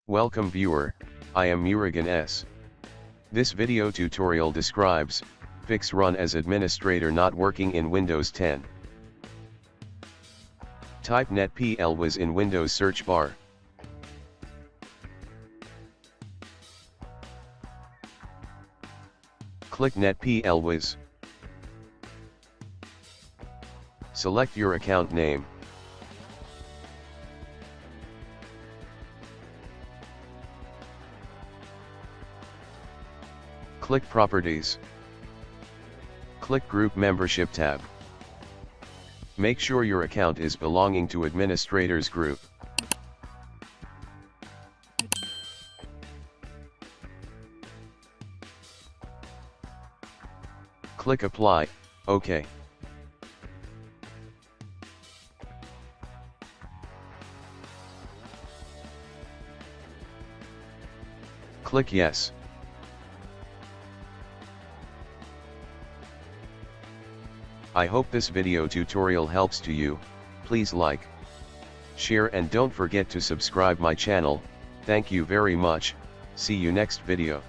Welcome viewer, I am Murugan S. This video tutorial describes, fix run as administrator not working in Windows 10. Type Netplwiz in Windows search bar. Click Netplwiz. Select your account name. Click Properties. Click Group Membership tab. Make sure your account is belonging to Administrators Group. Click Apply, OK. Click Yes. I hope this video tutorial helps to you. Please like, share and don't forget to subscribe my channel. Thank you very much. See you next video.